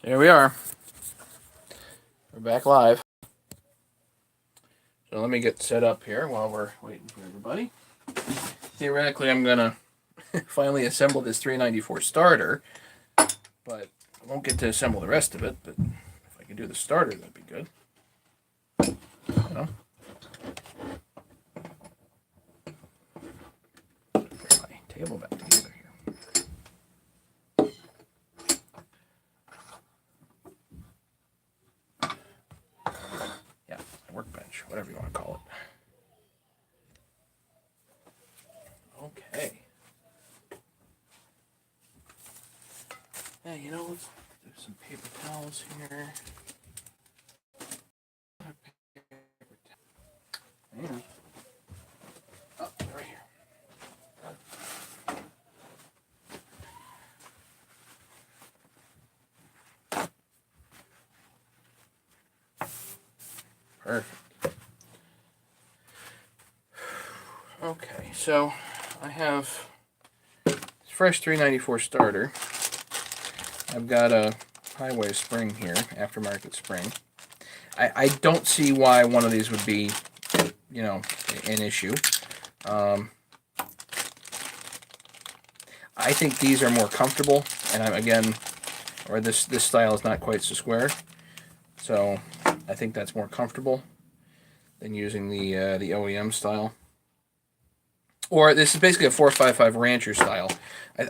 Here we are. We're back live. So let me get set up here while we're waiting for everybody. Theoretically, I'm going to finally assemble this 394 starter, but I won't get to assemble the rest of it. But if I can do the starter, that'd be good. You know? Put my table back together here. Yeah, workbench, whatever you want to call it. Okay. Yeah, you know, let's do some paper towels here. Yeah. Oh, right here. Perfect. Okay, so I have fresh 394 starter. I've got a highway spring here, aftermarket spring. I don't see why one of these would be, an issue. I think these are more comfortable, and this style is not quite so square, so I think that's more comfortable than using the OEM style. Or this is basically a 455 Rancher style.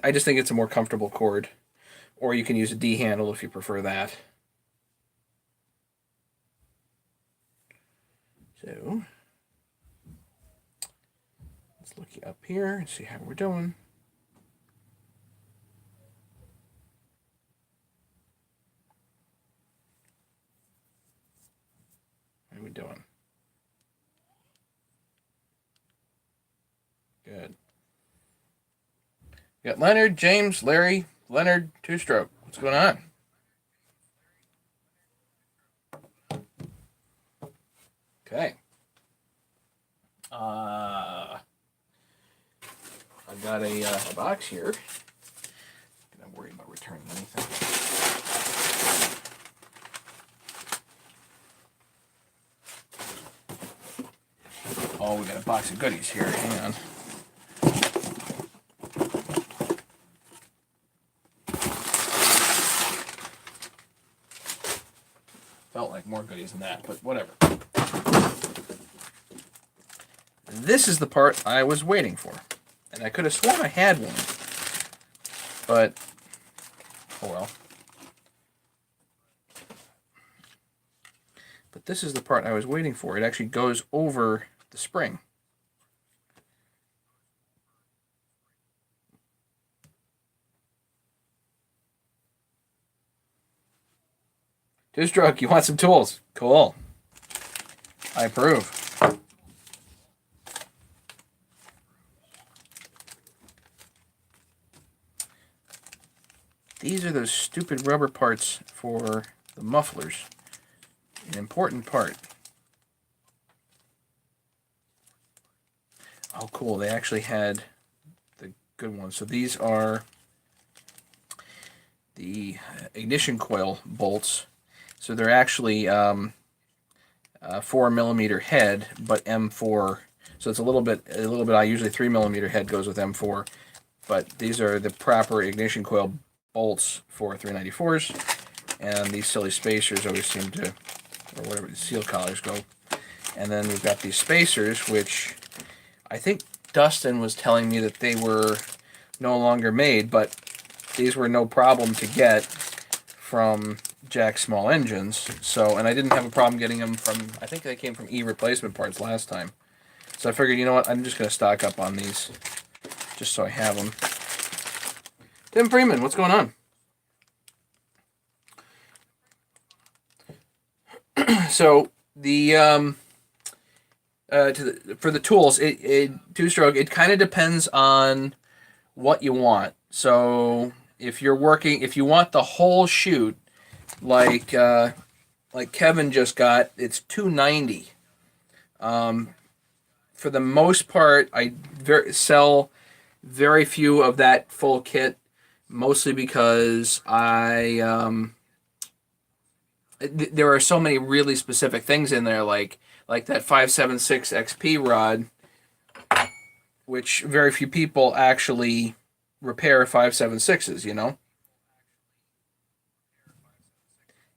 I just think it's a more comfortable cord. Or you can use a D handle if you prefer that. So let's look up here and see how we're doing. How are we doing? Good. We got Leonard, James, Larry, Leonard, two-stroke. What's going on? Okay. I've got a box here. I'm not worried about returning anything. Oh, we got a box of goodies here. Hang on. Felt like more goodies than that, but whatever. This is the part I was waiting for. And I could have sworn I had one. But, oh well. But this is the part I was waiting for. It actually goes over the spring. Two-stroke, you want some tools? Cool. I approve. These are those stupid rubber parts for the mufflers. An important part. Oh, cool. They actually had the good ones. So these are the ignition coil bolts. So they're actually 4mm head, but M4. So it's a little bit. Usually 3mm head goes with M4, but these are the proper ignition coil bolts for 394s, and these silly spacers always seem to, or whatever the seal collars go. And then we've got these spacers, which I think Dustin was telling me that they were no longer made, but these were no problem to get from Jack Small Engines. So, and I didn't have a problem getting them from, I think they came from E-Replacement Parts last time. So I figured, you know what, I'm just going to stock up on these, just so I have them. Tim Freeman, what's going on? So the for the tools, two-stroke, it kind of depends on what you want. So if you want the whole chute, like Kevin just got, it's $290. For the most part, I sell very few of that full kit, mostly because I there are so many really specific things in there, like that 576 XP rod, which very few people actually repair 576s, you know.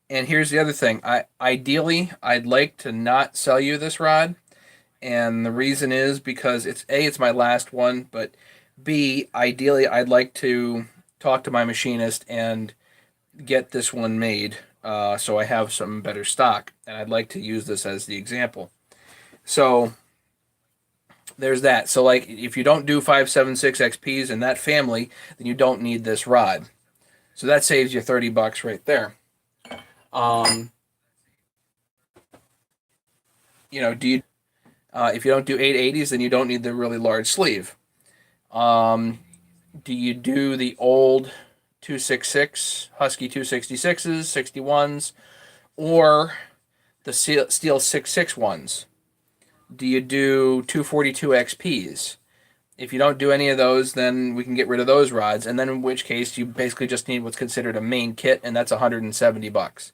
And here's the other thing. Ideally I'd like to not sell you this rod, and the reason is because it's my last one, but B, ideally I'd like to talk to my machinist and get this one made, so I have some better stock, and I'd like to use this as the example. So there's that. So like if you don't do 576 XPs in that family, then you don't need this rod. So that saves you $30 right there. Um, you know, do you if you don't do 880s, then you don't need the really large sleeve. Um, do you do the old 266 Husky 266s, 61s, or the Steel 66 ones? Do you do 242 XPs? If you don't do any of those, then we can get rid of those rods, and then in which case you basically just need what's considered a main kit, and that's $170.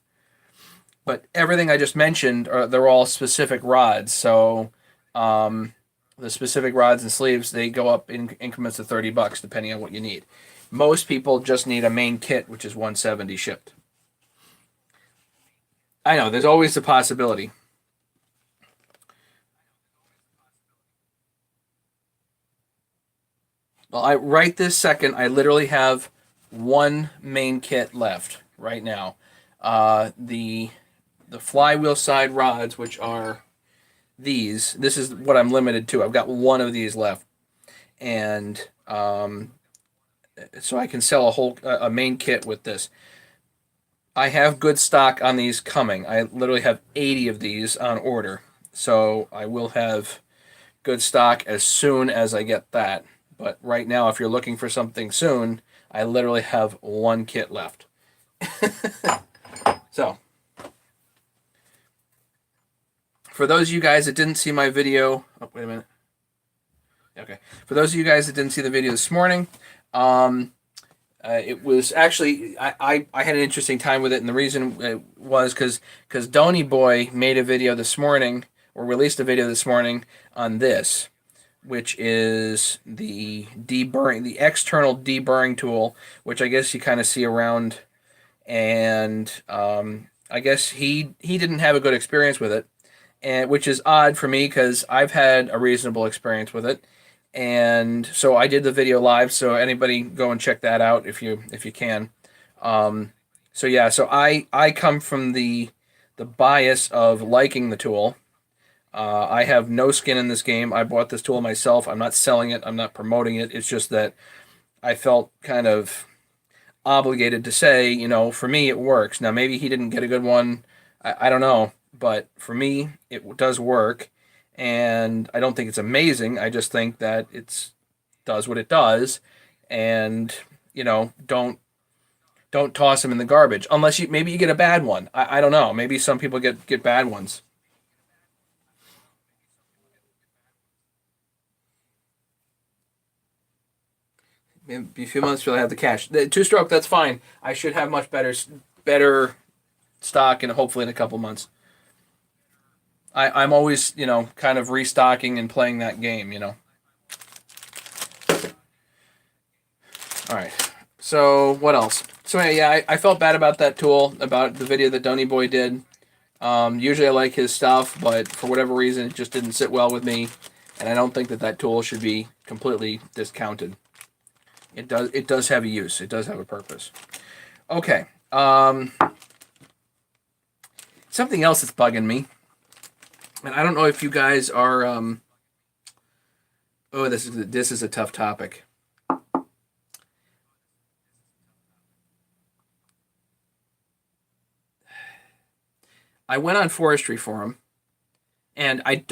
But everything I just mentioned, they're all specific rods, so the specific rods and sleeves, they go up in increments of $30 depending on what you need. Most people just need a main kit, which is $170 shipped. I know, there's always the possibility. Well, right this second, I literally have one main kit left right now. The flywheel side rods, which are these. This is what I'm limited to. I've got one of these left, and so I can sell a main kit with this. I have good stock on these coming. I literally have 80 of these on order, so I will have good stock as soon as I get that. But right now, if you're looking for something soon, I literally have one kit left. So, for those of you guys that didn't see my video, oh, wait a minute. Okay. For those of you guys that didn't see the video this morning, it was actually, I had an interesting time with it, and the reason was because Donny Boy made a video this morning, or released a video this morning on this, which is the deburring, the external deburring tool, which I guess you kind of see around, and I guess he didn't have a good experience with it, and which is odd for me because I've had a reasonable experience with it, and so I did the video live. So anybody go and check that out if you can. So yeah, so I come from the bias of liking the tool. I have no skin in this game. I bought this tool myself. I'm not selling it. I'm not promoting it. It's just that I felt kind of obligated to say, you know, for me it works. Now maybe he didn't get a good one. I don't know, but for me it does work, and I don't think it's amazing. I just think that it's does what it does, and you know, don't toss them in the garbage unless maybe you get a bad one. I don't know. Maybe some people get bad ones. Maybe a few months till I have the cash. The two stroke, that's fine. I should have much better stock, and hopefully in a couple months. I'm always, you know, kind of restocking and playing that game, you know. All right. So what else? So yeah, I felt bad about that tool, about the video that Donny Boy did. Usually I like his stuff, but for whatever reason, it just didn't sit well with me, and I don't think that tool should be completely discounted. It does have a use. It does have a purpose. Okay. Something else that's bugging me, and I don't know if you guys are. Oh, this is a tough topic. I went on Forestry Forum, and I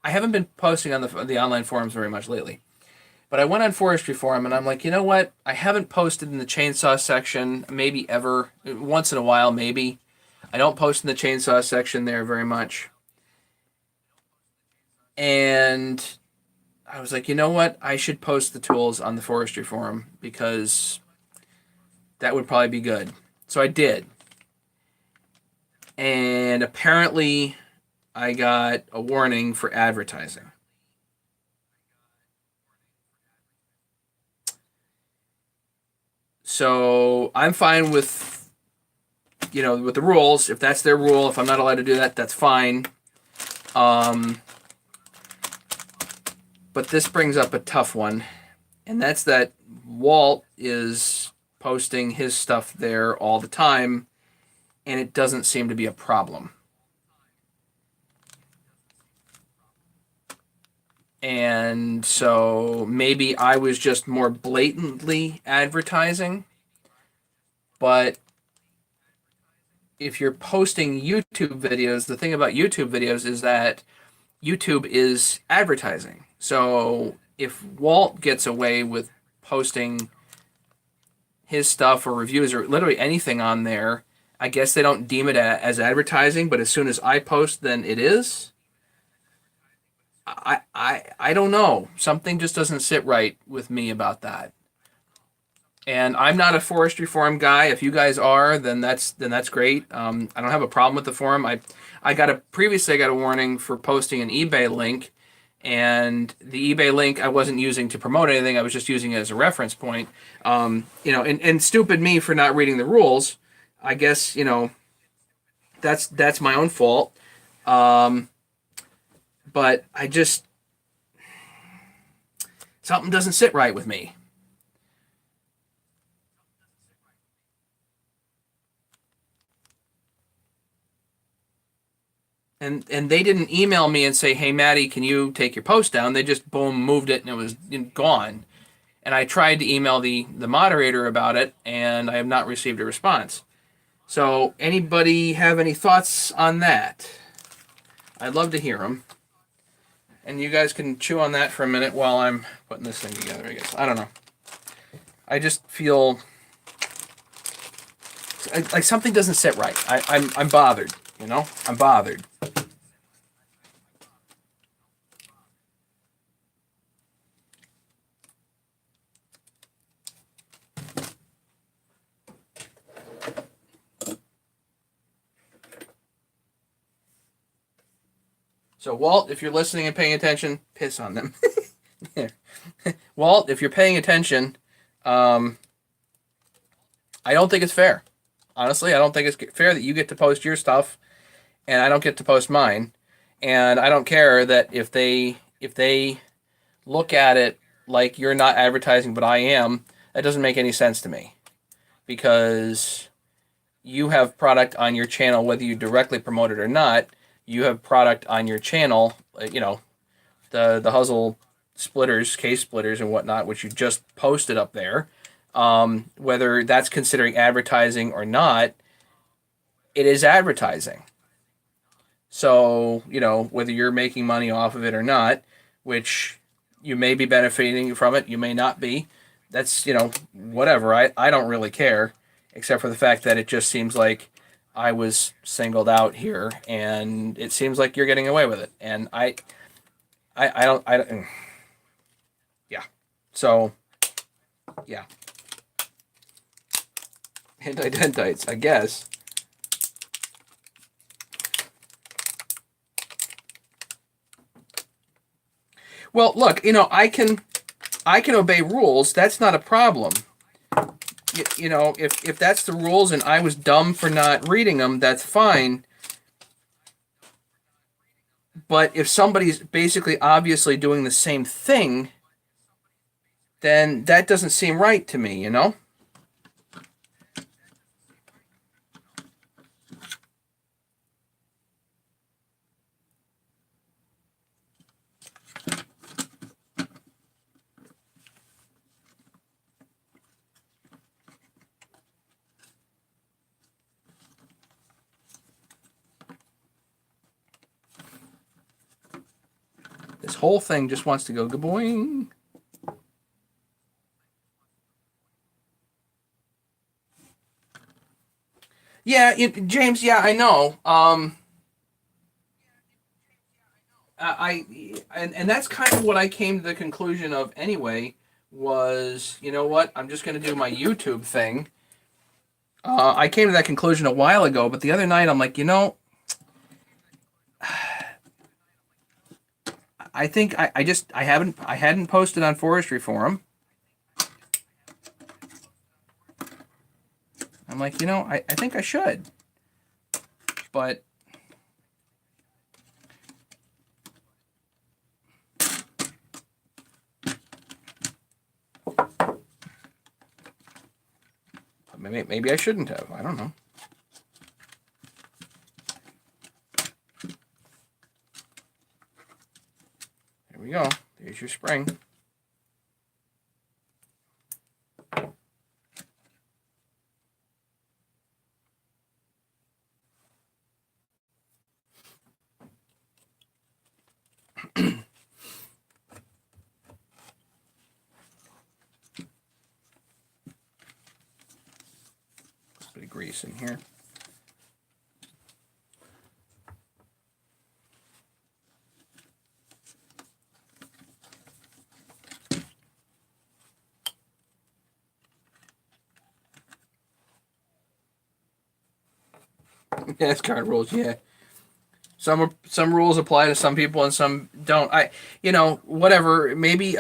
haven't been posting on the online forums very much lately. But I went on Forestry Forum, and I'm like, you know what? I haven't posted in the chainsaw section, maybe ever. Once in a while, maybe. I don't post in the chainsaw section there very much. And I was like, you know what? I should post the tools on the Forestry Forum because that would probably be good. So I did. And apparently I got a warning for advertising. So I'm fine with, with the rules. If that's their rule, if I'm not allowed to do that, that's fine. But this brings up a tough one, and that's that Walt is posting his stuff there all the time, and it doesn't seem to be a problem. And so maybe I was just more blatantly advertising, but if you're posting YouTube videos, the thing about YouTube videos is that YouTube is advertising. So if Walt gets away with posting his stuff or reviews or literally anything on there, I guess they don't deem it as advertising, but as soon as I post, then it is. I don't know. Something just doesn't sit right with me about that. And I'm not a forestry forum guy. If you guys are, then that's great. I don't have a problem with the forum. I got a warning for posting an eBay link, and the eBay link I wasn't using to promote anything. I was just using it as a reference point. And stupid me for not reading the rules. I guess that's my own fault. But I just something doesn't sit right with me. And they didn't email me and say, "Hey, Maddie, can you take your post down?" They just boom moved it and it was gone. And I tried to email the moderator about it, and I have not received a response. So, anybody have any thoughts on that? I'd love to hear them. And you guys can chew on that for a minute while I'm putting this thing together, I guess. I don't know. I just feel like something doesn't sit right. I'm bothered, I'm bothered. So, Walt, if you're listening and paying attention, piss on them. Walt, if you're paying attention, I don't think it's fair. Honestly, I don't think it's fair that you get to post your stuff and I don't get to post mine. And I don't care that if they look at it like you're not advertising but I am, that doesn't make any sense to me. Because you have product on your channel whether you directly promote it or not. You have product on your channel, the Huzzle splitters, case splitters and whatnot, which you just posted up there. Whether that's considering advertising or not, it is advertising. So, whether you're making money off of it or not, which you may be benefiting from it, you may not be. That's, whatever. I don't really care, except for the fact that it just seems like I was singled out here, and it seems like you're getting away with it. And I don't, yeah. So, yeah. Anti-dentites, I guess. Well, look, I can obey rules. That's not a problem. If that's the rules and I was dumb for not reading them, that's fine. But if somebody's basically obviously doing the same thing, then that doesn't seem right to me, This whole thing just wants to go gaboing. Yeah, James. Yeah, I know. And that's kind of what I came to the conclusion of anyway. Was, you know what? I'm just going to do my YouTube thing. I came to that conclusion a while ago, but the other night I'm like, I think I hadn't posted on Forestry Forum. I'm like, I think I should, but maybe I shouldn't have. I don't know. There we go. There's your spring. Bit of grease in here. Yes, card rules. Yeah, some rules apply to some people and some don't. Whatever. Maybe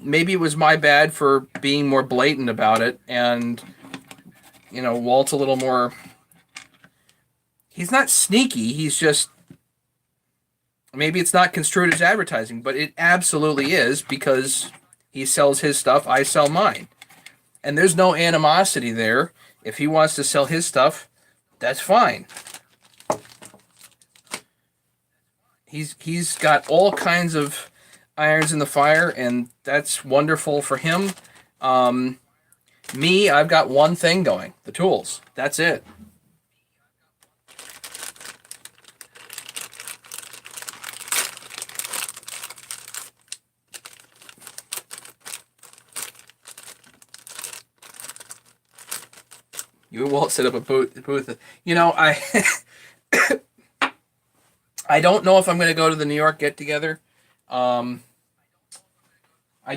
maybe it was my bad for being more blatant about it, and Walt's a little more. He's not sneaky. He's just maybe it's not construed as advertising, but it absolutely is because he sells his stuff, I sell mine, and there's no animosity there. If he wants to sell his stuff, that's fine. He's got all kinds of irons in the fire, and that's wonderful for him. Me, I've got one thing going: the tools. That's it. You and Walt set up a booth. I don't know if I'm going to go to the New York get together. I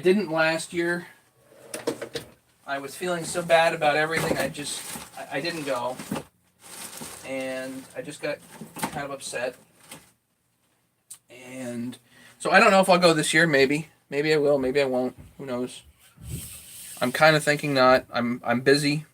didn't last year. I was feeling so bad about everything. I didn't go, and I just got kind of upset. And so I don't know if I'll go this year. Maybe I will. Maybe I won't. Who knows? I'm kind of thinking not. I'm busy.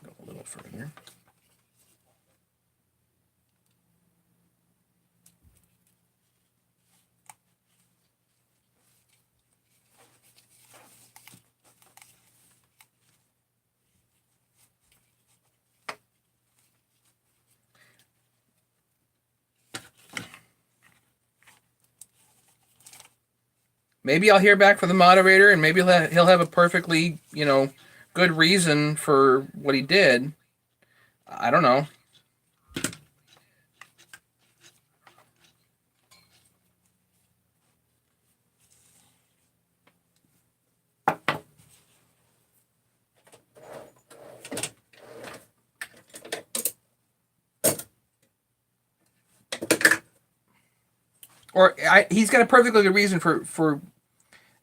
Go a little further. Maybe I'll hear back from the moderator, and maybe he'll have a perfectly, good reason for what he did. I don't know. Or he's got a perfectly good reason for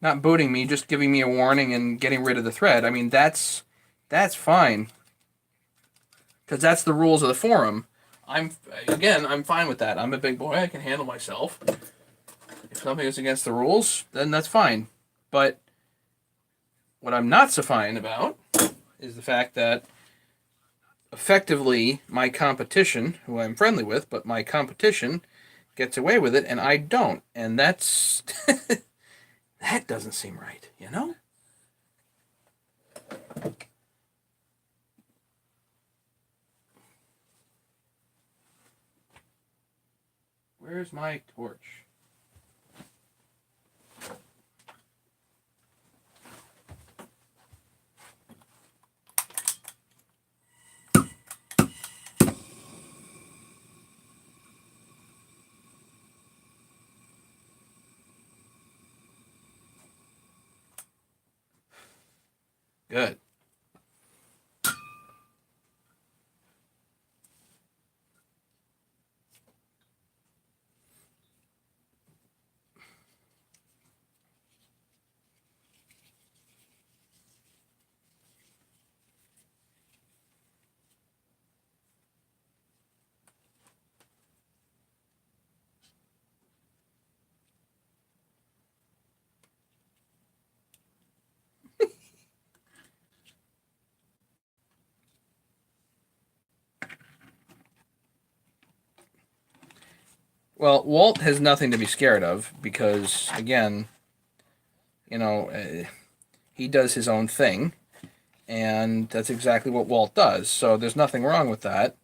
not booting me, just giving me a warning and getting rid of the thread. I mean, that's fine, because that's the rules of the forum. I'm fine with that. I'm a big boy. I can handle myself. If something is against the rules, then that's fine. But what I'm not so fine about is the fact that effectively my competition, who I'm friendly with, but my competition gets away with it and I don't. And that's that doesn't seem right, Where's my torch? Good. Well, Walt has nothing to be scared of because, again, you know, he does his own thing, and that's exactly what Walt does. So there's nothing wrong with that.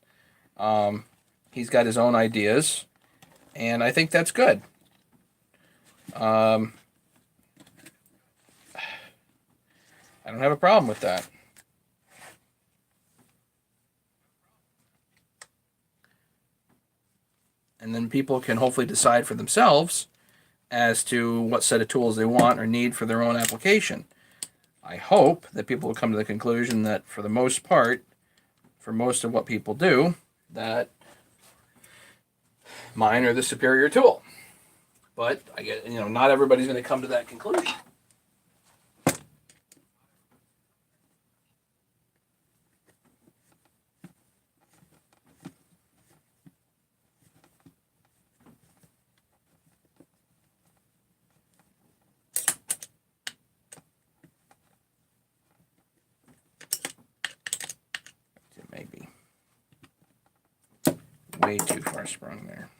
Um, he's got his own ideas, and I think that's good. Um, I don't have a problem with that. And then people can hopefully decide for themselves as to what set of tools they want or need for their own application. I hope that people will come to the conclusion that for the most part, for most of what people do, that mine are the superior tool. But I get, not everybody's going to come to that conclusion. Maybe way too far sprung there.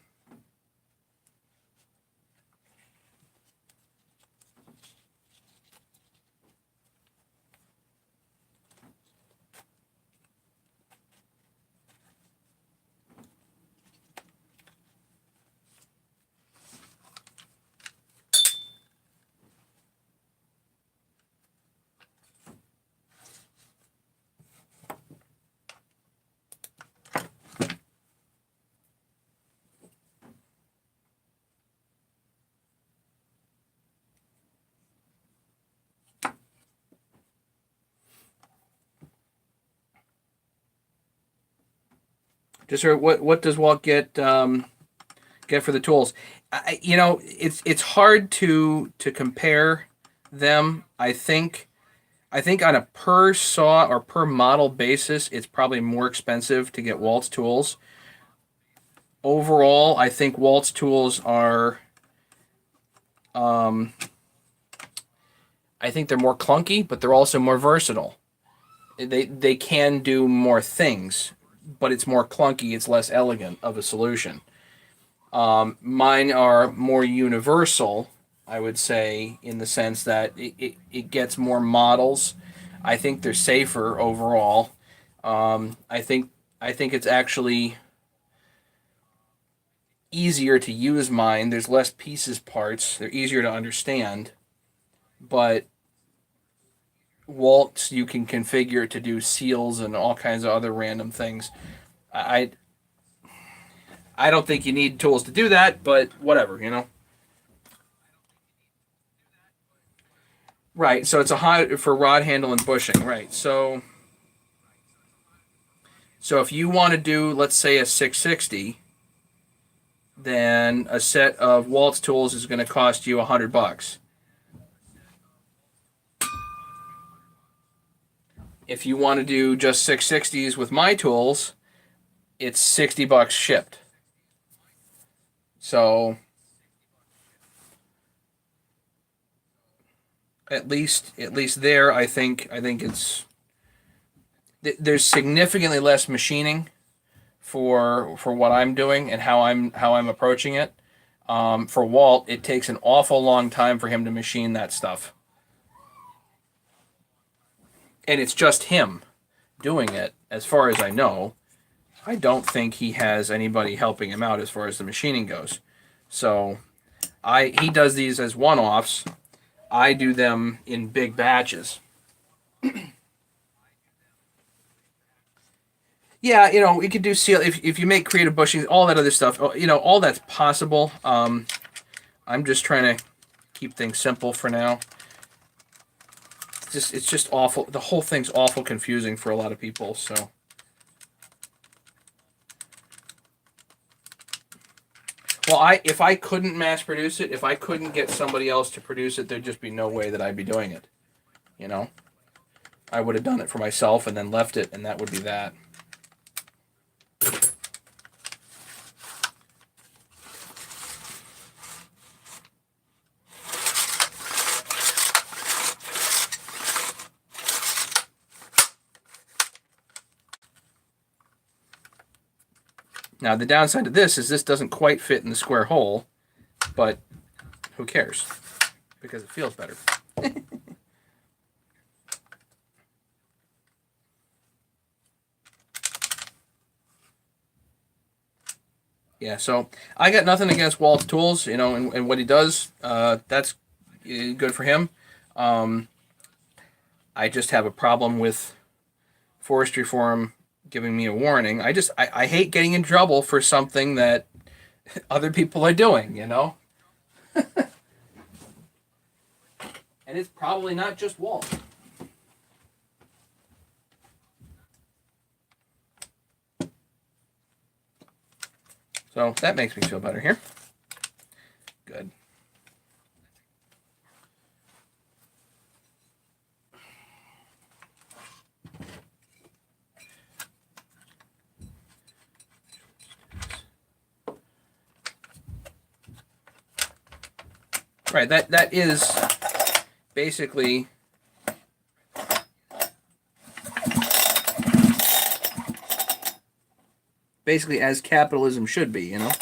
Just what does Walt get for the tools? It's hard to compare them. I think on a per saw or per model basis, it's probably more expensive to get Walt's tools. Overall, I think Walt's tools are. Um, I think they're more clunky, but they're also more versatile. They can do more things, but it's more clunky. It's less elegant of a solution. Mine are more universal, I would say, in the sense that it gets more models. I think they're safer overall. I think it's actually easier to use mine. There's less pieces parts. They're easier to understand. But Waltz you can configure to do seals and all kinds of other random things. I I don't think you need tools to do that, but whatever. Right. So it's a high for rod handle and bushing. Right. So if you want to do, let's say, a 660, then a set of Waltz tools is going to cost you $100. If you want to do just 660s with my tools, it's $60 shipped. So at least there, I think there's significantly less machining for what I'm doing and how I'm approaching it. For Walt, it takes an awful long time for him to machine that stuff, and it's just him doing it, as far as I know. I don't think he has anybody helping him out as far as the machining goes. So he does these as one-offs. I do them in big batches. Yeah, we could do seal if you make creative bushings, all that other stuff. All that's possible. I'm just trying to keep things simple for now. it's just awful. The whole thing's awful confusing for a lot of people. So. Well, if I couldn't mass produce it, if I couldn't get somebody else to produce it, there'd just be no way that I'd be doing it. You know, I would have done it for myself and then left it, and that would be that. Now, the downside of this is this doesn't quite fit in the square hole, but who cares? Because it feels better. Yeah, so I got nothing against Walt's tools, you know, and what he does. That's good for him. I just have a problem with Forestry Forum giving me a warning. I hate getting in trouble for something that other people are doing, you know? And it's probably not just Walt. So that makes me feel better here. Good. Right, that is basically as capitalism should be, you know.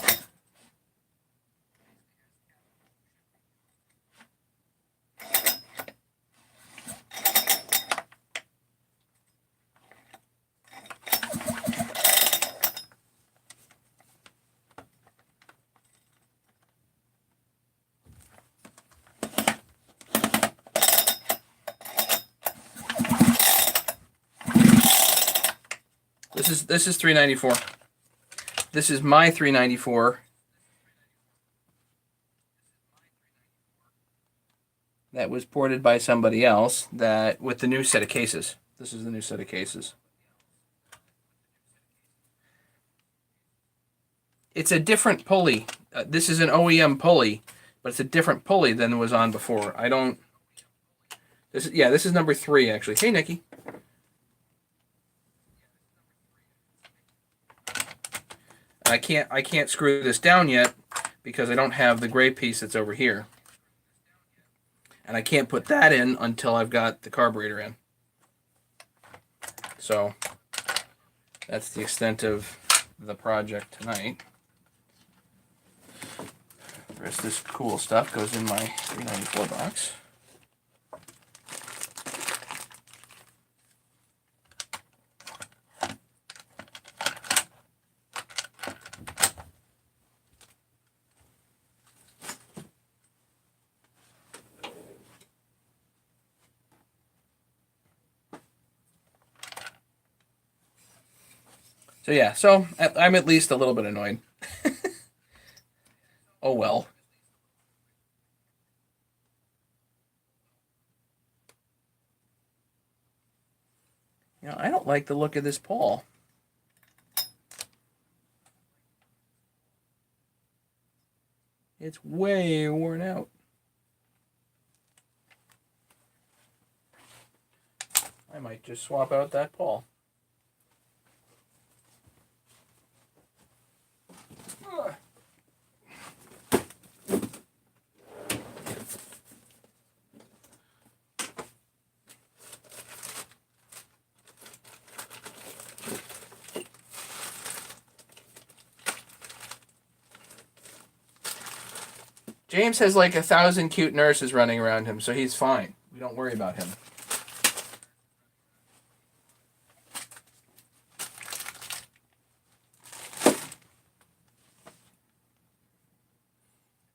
This is 394. This is my 394. That was ported by somebody else that with the new set of cases. This is the new set of cases. It's a different pulley. This is an OEM pulley, but it's a different pulley than was on before. I don't. This is number 3 actually. Hey, Nikki. I can't screw this down yet because I don't have the gray piece that's over here. And I can't put that in until I've got the carburetor in. So that's the extent of the project tonight. The rest of this cool stuff goes in my 394 box. So yeah, so I'm at least a little bit annoyed. Oh well. You know, I don't like the look of this pawl. It's way worn out. I might just swap out that pawl. James has like 1,000 cute nurses running around him, so he's fine. We don't worry about him.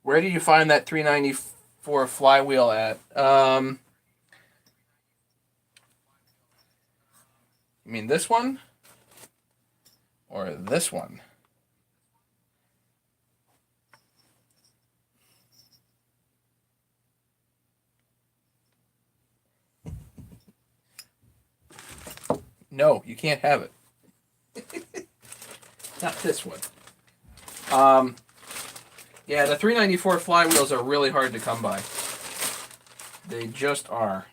Where did you find that 394 flywheel at? You mean this one? Or this one? No, you can't have it. Not this one. Yeah, the 394 flywheels are really hard to come by. They just are.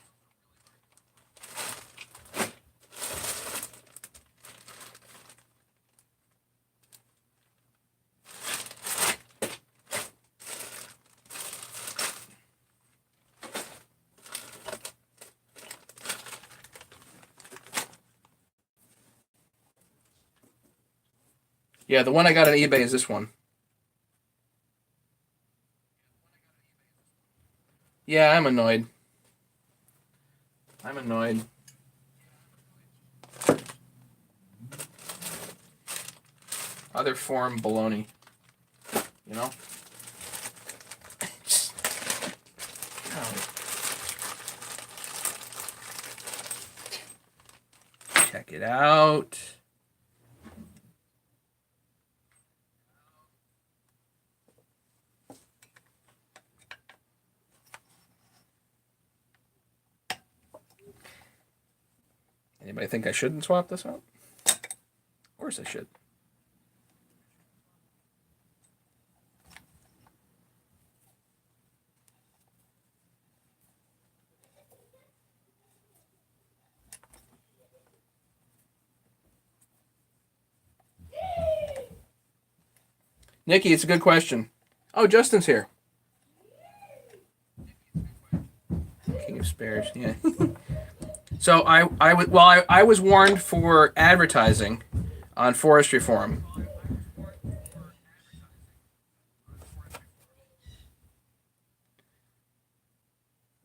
Yeah, the one I got on eBay is this one. Yeah, I'm annoyed. I'm annoyed. Other form baloney. You know? Check it out. Anybody think I shouldn't swap this out? Of course I should. Nikki, it's a good question. Oh, Justin's here. King of Spares, yeah. So I was warned for advertising on Forestry Forum.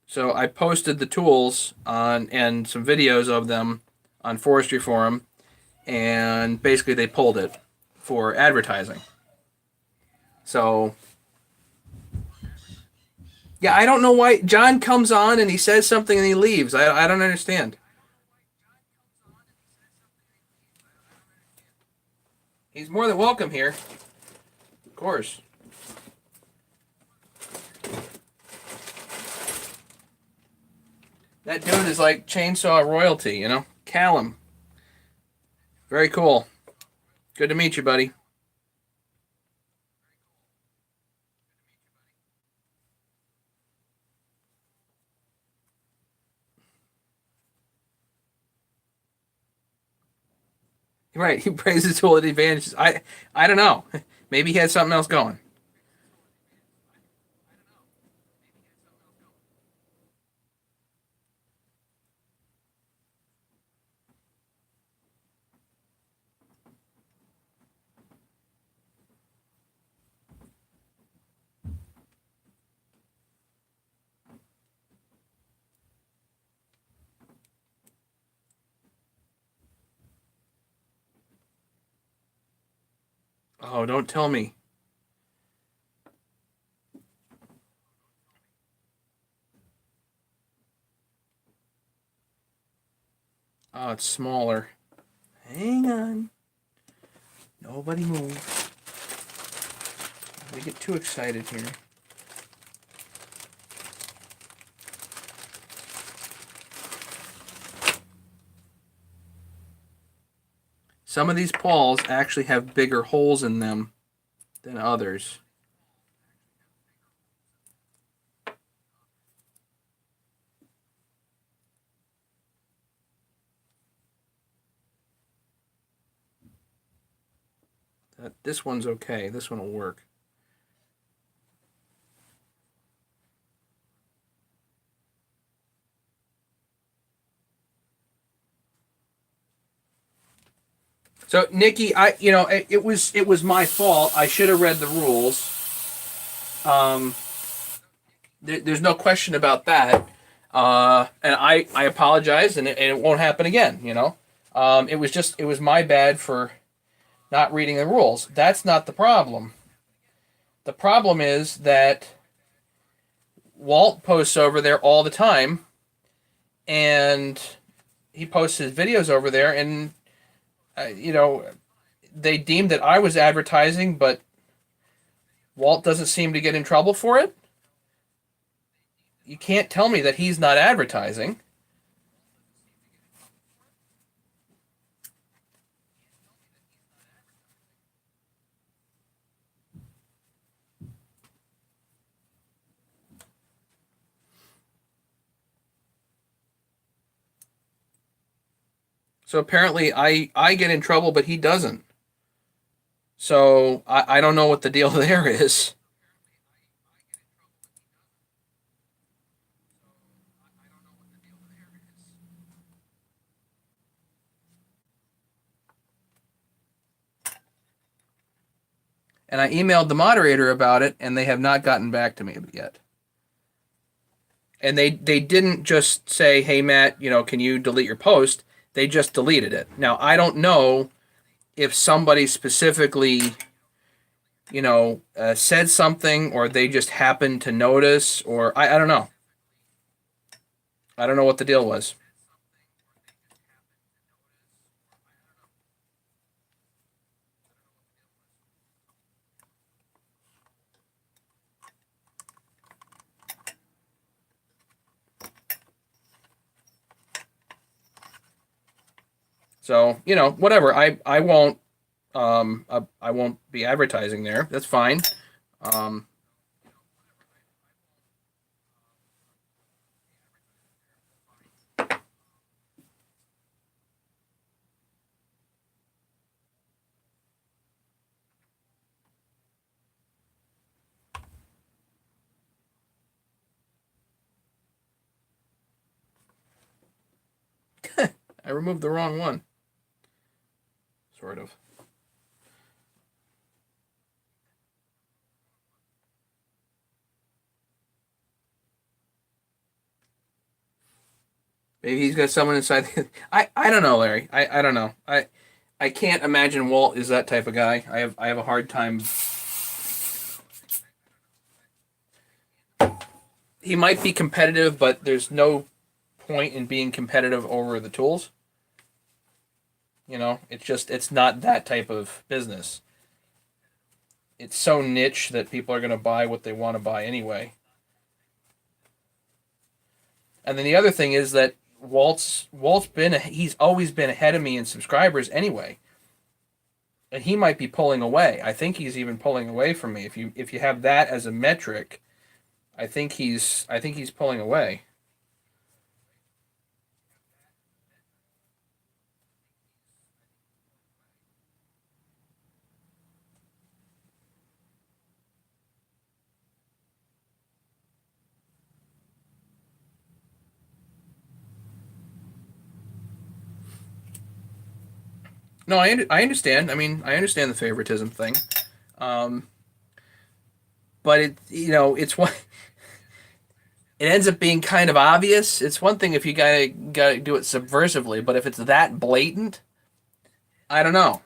So I posted the tools on and some videos of them on Forestry Forum, and basically they pulled it for advertising. So yeah, I don't know why John comes on and he says something and he leaves. I don't understand. He's more than welcome here. Of course. That dude is like chainsaw royalty, you know? Callum. Very cool. Good to meet you, buddy. Right, he praises all the advantages. I don't know. Maybe he had something else going. Oh, don't tell me. Oh, it's smaller. Hang on. Nobody move. We get too excited here. Some of these pawls actually have bigger holes in them than others. This one's okay. This one will work. So Nikki, it was my fault. I should have read the rules. There's no question about that. And I apologize, and it won't happen again. It was my bad for not reading the rules. That's not the problem. The problem is that Walt posts over there all the time, and he posts his videos over there, and they deemed that I was advertising, but Walt doesn't seem to get in trouble for it. You can't tell me that he's not advertising. So apparently I get in trouble, but he doesn't. So I don't know what the deal there is. And I emailed the moderator about it, and they have not gotten back to me yet. And they didn't just say, "Hey Matt, can you delete your post?" They just deleted it. Now I don't know if somebody specifically, said something, or they just happened to notice, or I don't know. I don't know what the deal was. So whatever. I won't I won't be advertising there. That's fine. Um, I removed the wrong one, sort of. Maybe he's got someone inside. I don't know, Larry. I don't know. I can't imagine Walt is that type of guy. I have a hard time. He might be competitive, but there's no point in being competitive over the tools. It's not that type of business. It's so niche that people are going to buy what they want to buy anyway. And then the other thing is that he's always been ahead of me in subscribers anyway, and he might be pulling away. I think he's even pulling away from me. If you have that as a metric, I think he's pulling away. No, I understand. I mean, I understand the favoritism thing. Um, but it's one. It ends up being kind of obvious. It's one thing if you gotta do it subversively, but if it's that blatant, I don't know.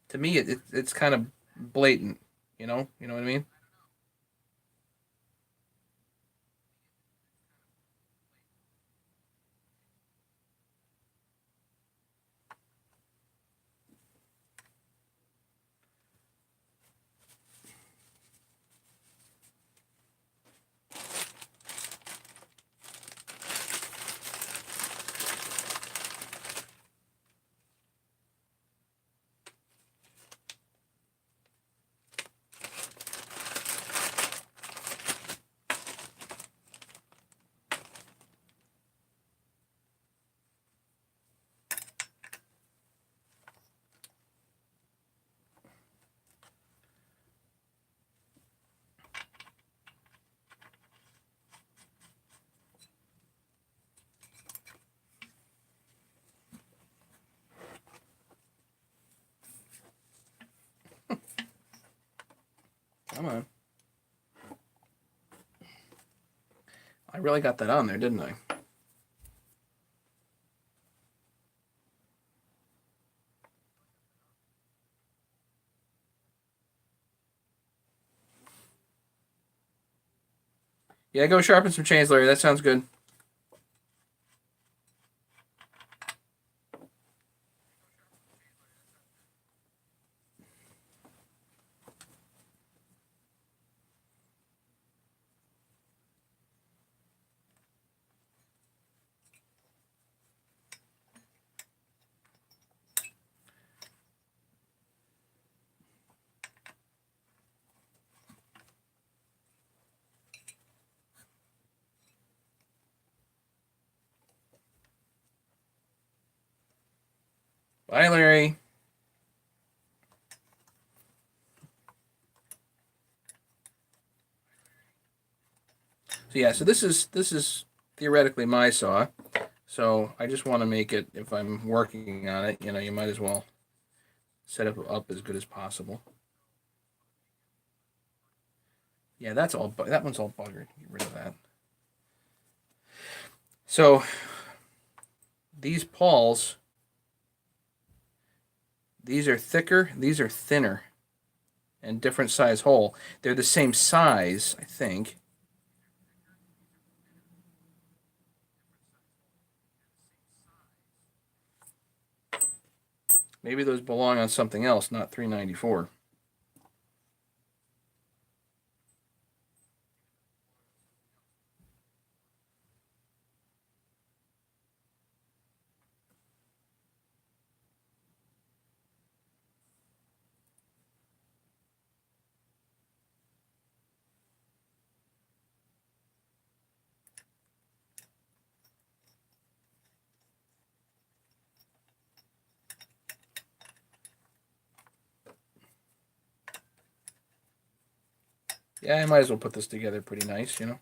To me, it's kind of blatant. You know what I mean? Come on. I really got that on there, didn't I? Yeah, go sharpen some chains, Larry. That sounds good. Bye, Larry. So yeah, so this is theoretically my saw. So I just want to make it, if I'm working on it, you might as well set it up as good as possible. Yeah, that one's all buggered. Get rid of that. So these pawls, these are thicker, these are thinner, and different size hole. They're the same size, I think. Maybe those belong on something else, not 394. Yeah, I might as well put this together pretty nice, Not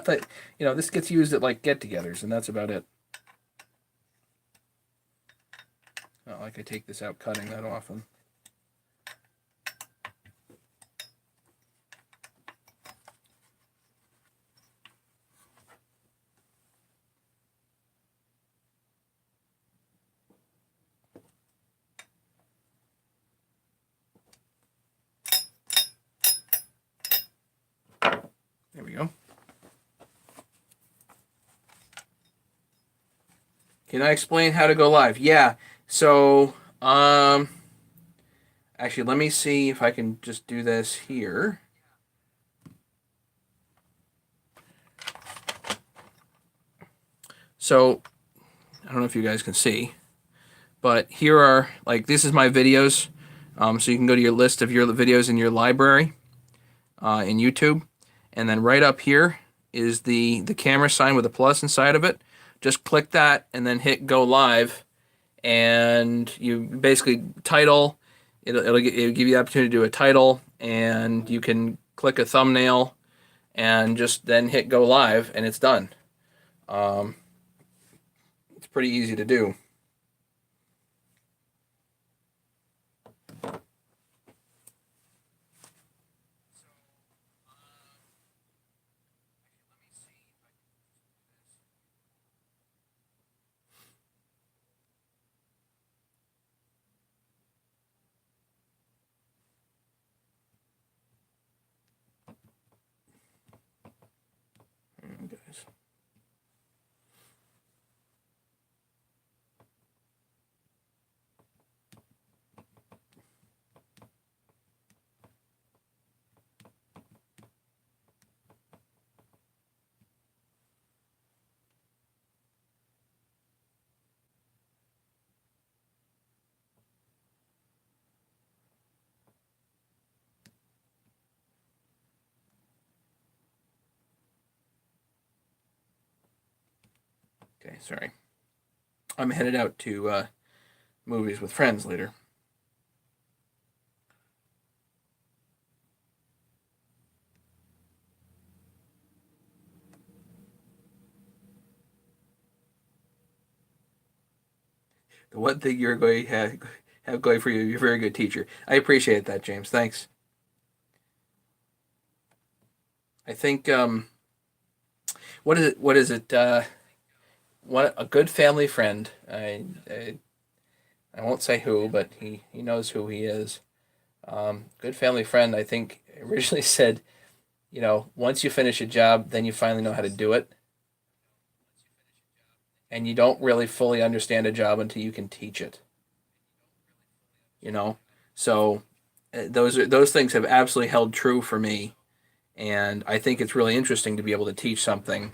that, this gets used at like get-togethers, and that's about it. Not like I take this out cutting that often. There we go. Can I explain how to go live? Yeah. So, actually, let me see if I can just do this here. So, I don't know if you guys can see, but here are, like, this is my videos. So you can go to your list of your videos in your library in YouTube. And then right up here is the camera sign with a plus inside of it. Just click that and then hit go live. And you basically title, it'll give you the opportunity to do a title, and you can click a thumbnail and just then hit go live, and it's done. It's pretty easy to do. Guys. Okay, sorry. I'm headed out to movies with friends later. The one thing you're going to have going for you, you're a very good teacher. I appreciate that, James. Thanks. I think what is it? What is it? What a good family friend. I won't say who, but he knows who he is. Good family friend. I think originally said, once you finish a job, then you finally know how to do it, and you don't really fully understand a job until you can teach it. You know, so those things have absolutely held true for me, and I think it's really interesting to be able to teach something,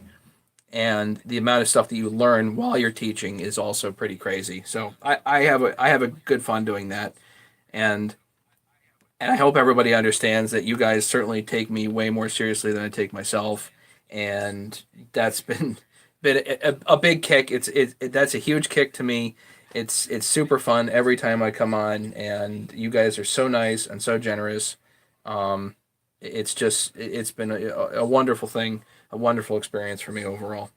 and the amount of stuff that you learn while you're teaching is also pretty crazy. So I have a good fun doing that, and I hope everybody understands that you guys certainly take me way more seriously than I take myself, and that's been a big kick. That's a huge kick to me. It's super fun every time I come on, and you guys are so nice and so generous. Um, it's been a wonderful thing, a wonderful experience for me overall.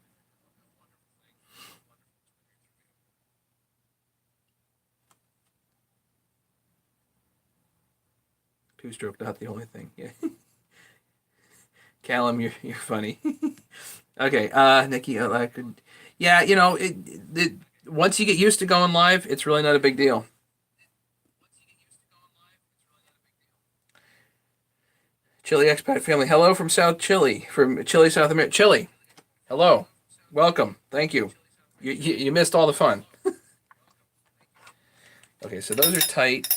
Two stroke, not the only thing. Yeah, Callum, you're funny. Okay, Nikki, yeah, once you get used to going live, it's really not a big deal. Chile expat family, hello from South Chile, from Chile, South America. Chile, hello, welcome, thank you. You missed all the fun. Okay, so those are tight.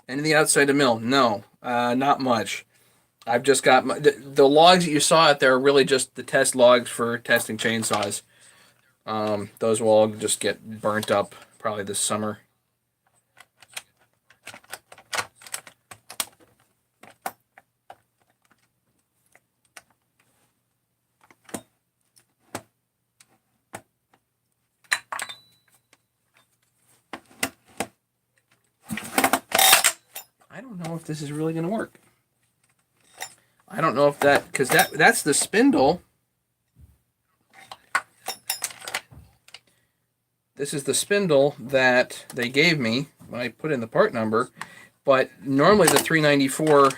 Anything outside the mill? No, not much. I've just got the logs that you saw out there are really just the test logs for testing chainsaws. Those will all just get burnt up probably this summer. I don't know if this is really going to work. I don't know if because that's the spindle. This is the spindle that they gave me when I put in the part number. But normally the 394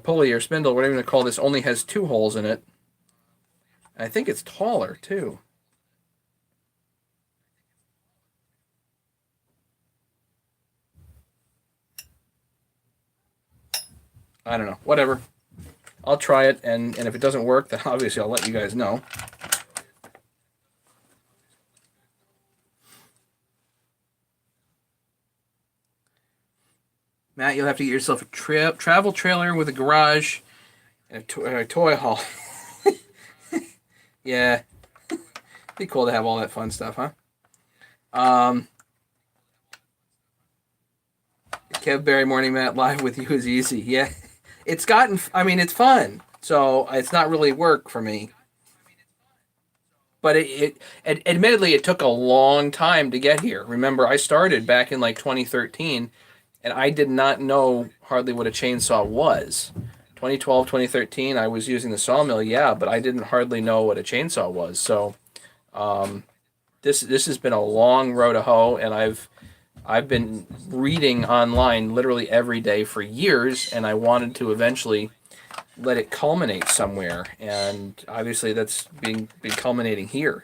pulley or spindle, whatever you want to call this, only has 2 holes in it. I think it's taller too. I don't know. Whatever. I'll try it, and if it doesn't work, then obviously I'll let you guys know. Matt, you'll have to get yourself a travel trailer with a garage and a toy hall. Yeah. Be cool to have all that fun stuff, huh? Kev Barry Morning Matt live with you is easy. Yeah. It's fun. So it's not really work for me. But admittedly, it took a long time to get here. Remember, I started back in like 2013, and I did not know hardly what a chainsaw was. 2012, 2013, I was using the sawmill, yeah, but I didn't hardly know what a chainsaw was. So um, this has been a long road to hoe, and I've been reading online literally every day for years, and I wanted to eventually let it culminate somewhere, and obviously that's been culminating here.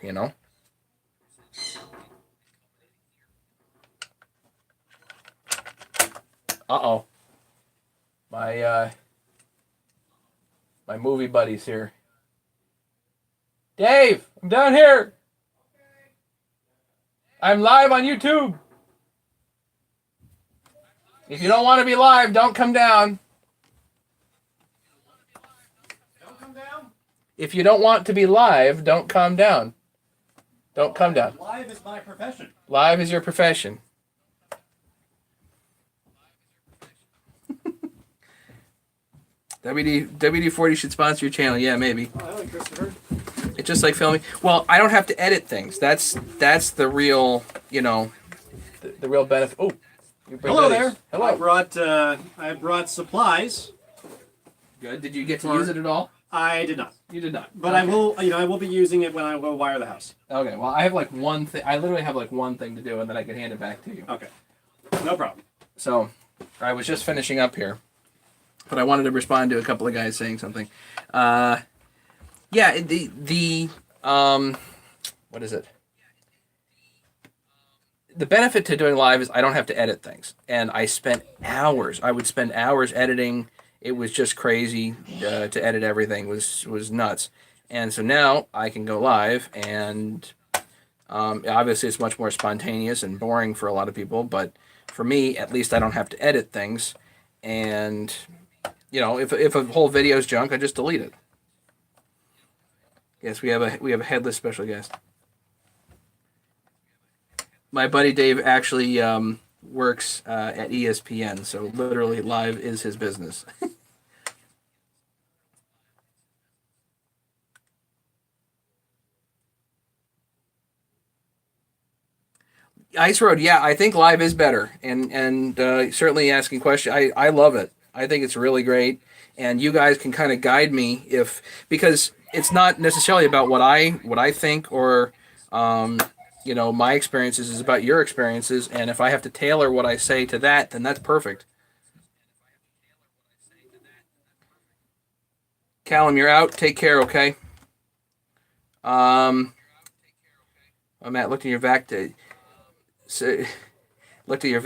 Uh-oh, my my movie buddies here. Dave, I'm down here. I'm live on YouTube. If you don't want to be live, don't come down. Don't come down. If you don't want to be live, don't come down. Don't come down. Live is my profession. Live is your profession. WD-40 should sponsor your channel. Yeah, maybe. Oh, hello, Christopher. It's just like filming. Well, I don't have to edit things. That's the real, the real benefit. Oh, Hello there. Hello. I brought supplies. Good. Did you get to use it at all? I did not, You did not. but Okay. I will be using it when I go wire the house. Okay. Well, I have like one thing. I literally have like one thing to do, and then I can hand it back to you. Okay, no problem. So, I was just finishing up here, but I wanted to respond to a couple of guys saying something. Yeah, what is it? The benefit to doing live is I don't have to edit things, and I spent hours. I would spend hours editing. It was just crazy to edit everything. It was nuts, and so now I can go live, and obviously it's much more spontaneous and boring for a lot of people, but for me, at least, I don't have to edit things, And you know, if a whole video is junk, I just delete it. Yes, we have a headless special guest. My buddy Dave actually works at ESPN, so literally live is his business. Ice Road, yeah, I think live is better, and certainly asking questions. I love it. I think it's really great, and you guys can kind of guide me because it's not necessarily about what I think or you know, my experiences is about your experiences, and if I have to tailor what I say to that, then that's perfect. Callum, you're out. Take care, okay? Matt, looked at your so, looked at your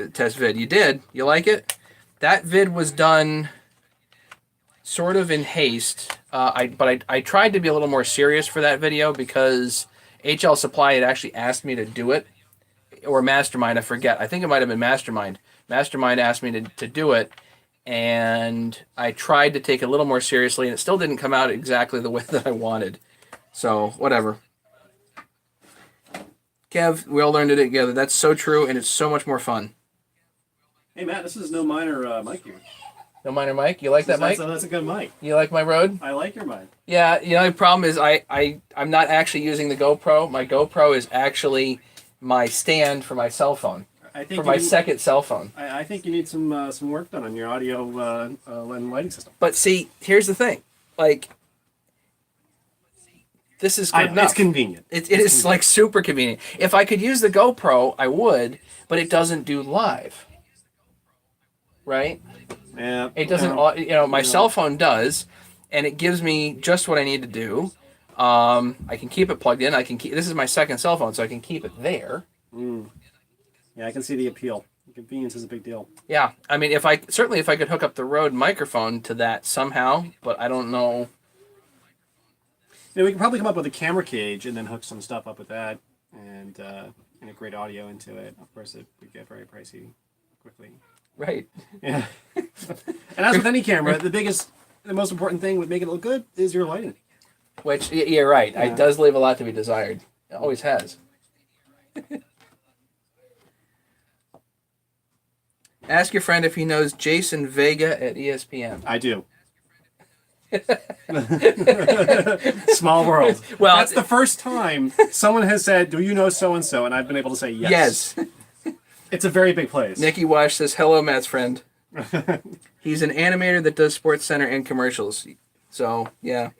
test vid. You did. You like it? That vid was done sort of in haste. I tried to be a little more serious for that video because HL Supply had actually asked me to do it, or Mastermind. I forget. I think it might have been Mastermind. Mastermind asked me to do it, and I tried to take it a little more seriously, and it still didn't come out exactly the way that I wanted. So whatever. Kev, we all learned it together. That's so true, and it's so much more fun. Hey, Matt, this is no minor mic here. No minor mic? You like that mic? That's a good mic. You like my Rode? I like your mic. Yeah, you know, the problem is I'm not actually using the GoPro. My GoPro is actually my stand for my cell phone. Second cell phone. I think you need some work done on your audio and lighting system. But see, here's the thing. Like, this is good enough. It's convenient. It is like super convenient. If I could use the GoPro, I would, but it doesn't do live. Right? Yeah. It doesn't, you know, my cell phone does, and it gives me just what I need to do. I can keep it plugged in. This is my second cell phone, so I can keep it there. Mm. Yeah, I can see the appeal. The convenience is a big deal. Yeah. I mean, if I could hook up the Rode microphone to that somehow, but I don't know. Yeah, we can probably come up with a camera cage and then hook some stuff up with that and integrate audio into it. Of course, it would get very pricey quickly. Right. Yeah. And as with any camera, the most important thing with making it look good is your lighting. Which, you're right. Yeah. It does leave a lot to be desired. It always has. Ask your friend if he knows Jason Vega at ESPN. I do. Small world. Well, that's the first time someone has said, "Do you know so and so?" And I've been able to say yes. Yes. It's a very big place. Nikki Wash says, "Hello, Matt's friend." He's an animator that does Sports Center and commercials. So yeah.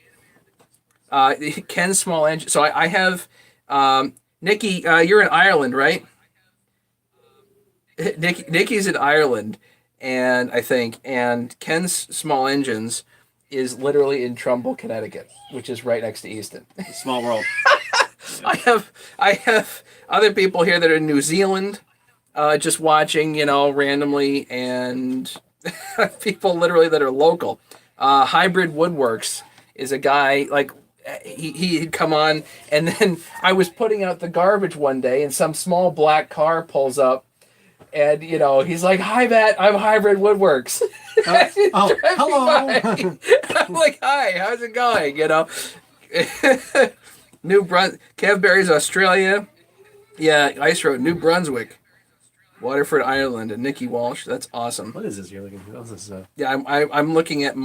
Ken Small Engine. So I have Nikki. You're in Ireland, right? Nikki's in Ireland, and I think, and Ken's Small Engines is literally in Trumbull, Connecticut, which is right next to Easton. Small world. I have other people here that are in New Zealand, just watching, you know, randomly, and people literally that are local. Hybrid Woodworks is a guy, like, he'd come on, and then I was putting out the garbage one day, and some small black car pulls up, and, you know, he's like, "Hi, Matt, I'm Hybrid Woodworks." Hello. I'm like, "Hi, how's it going?" You know, Kev Berry's Australia. Yeah, Ice Road, New Brunswick, Waterford, Ireland, and Nikki Walsh. That's awesome. What is this you're looking for? What is this? Yeah, I'm looking at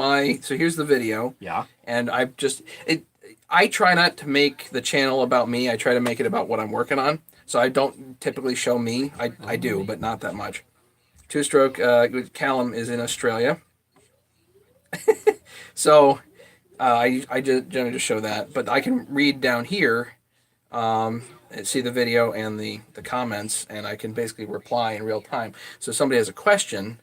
so here's the video. Yeah. And I try not to make the channel about me. I try to make it about what I'm working on. So I don't typically show me. I do, but not that much. Two-stroke Callum is in Australia. So I just generally just show that. But I can read down here, and see the video and the comments, and I can basically reply in real time. So if somebody has a question,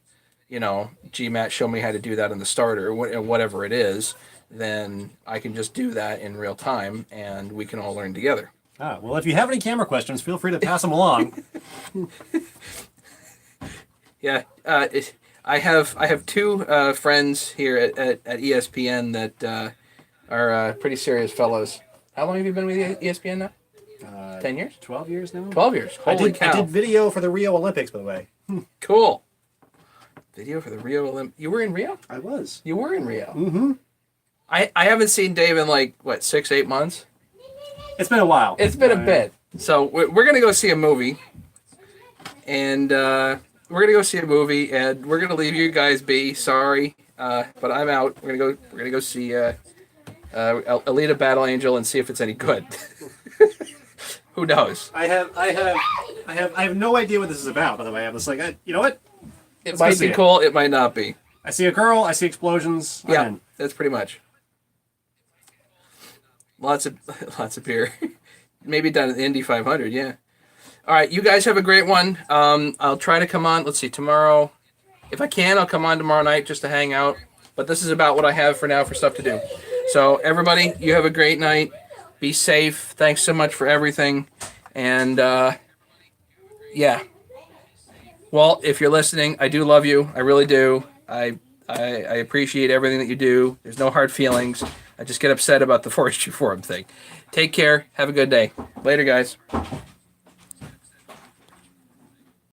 you know, "GMAT, show me how to do that in the starter," or whatever it is, then I can just do that in real time, and we can all learn together. Well, if you have any camera questions, feel free to pass them along. Yeah, I have two friends here at ESPN that are pretty serious fellows. How long have you been with ESPN now? 10 years? 12 years now? 12 years. Holy cow. I did video for the Rio Olympics, by the way. Cool. Video for the Rio Olymp. You were in Rio? I was. You were in Rio. Mm-hmm. I haven't seen Dave in like, what, 6-8 months? It's been a while. It's been a bit. So we're going to go see a movie. And we're going to go see a movie. And we're going to leave you guys be. Sorry. But I'm out. We're going to go see Alita Battle Angel and see if it's any good. Who knows? I have no idea what this is about. By the way, I'm just like, you know what? It Let's go might see be it. cool. It might not be. I see a girl. I see explosions. I'm Yeah, in. that's pretty much. Lots of beer. Maybe down at the Indy 500. Yeah. All right, you guys have a great one. I'll try to come on. Let's see, tomorrow. If I can, I'll come on tomorrow night just to hang out. But this is about what I have for now for stuff to do. So everybody, you have a great night. Be safe. Thanks so much for everything. And yeah. Well, if you're listening, I do love you. I really do. I appreciate everything that you do. There's no hard feelings. I just get upset about the Forestry Forum thing. Take care. Have a good day. Later, guys.